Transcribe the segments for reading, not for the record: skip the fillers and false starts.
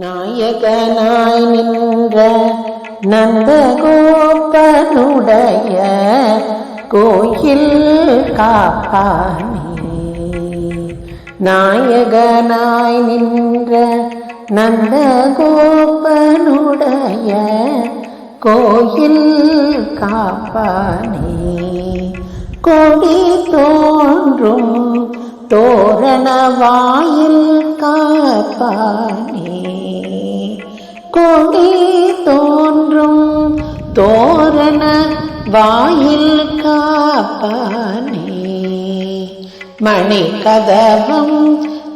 நாயகனாய் நின்ற நந்தகோபனுடைய கோயில் காப்பானே. நாயகனாய் நின்ற நந்தகோபனுடைய கோயில் காப்பானே. கொடி தோன்றும் தோரண வாயில் காப்பானே. கொடி தோன்றும் தோரண வாயில் காப்பானே. மணி கதவம்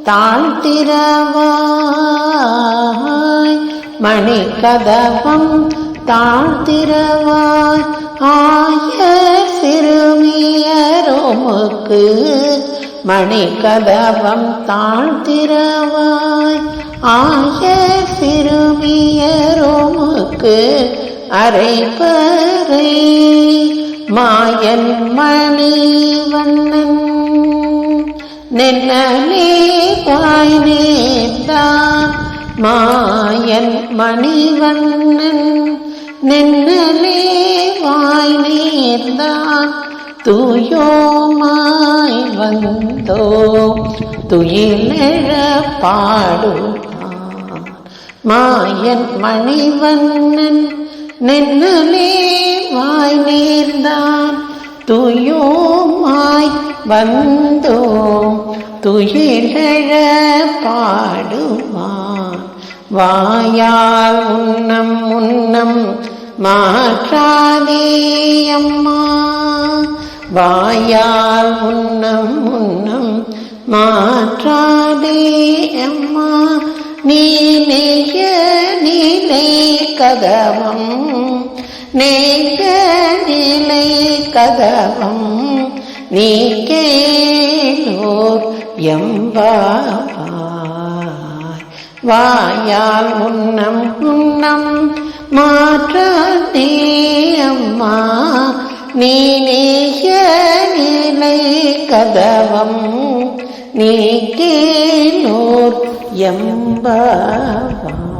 தாழ்த்திரவாய், மணி கதவம் தாழ்த்திரவாய். ஆய சிறுமியரோமுக்கு மணி கதவம் தாழ்த்திரவாய். ஆய சிறுமியரோமுக்கு அரைப்பறை மாயன் மணிவண்ணன் நென்னலே வாய் நேர்ந்தான். மாயன் மணிவண்ணன் நென்னலே வாய் நேர்ந்தான். தூயோமாய் வந்தோ துயிலெழ பாடுவான். மாயன் மணிவண்ணன் நென்னலே வாய் நேர்ந்தான். தூயோமாய் வந்தோம் துயிலெழ பாடுவான். வாயால் உன்னம் முன்னம் மாற்றாதே அம்மா. வாயால் உன்னம் முன்னம் மாற்றாதே அம்மா. நீ நெய்ய நிலை கதவம், நெய்ய நிலை கதவம் நீ கேளோர் எம்பாவாய். வாயால் உன்னம் உன்னம் மாற்றாதே அம்மா. நீ நெய்ய நிலை கதவம் நீ கேளோர் எம்பாவாய்.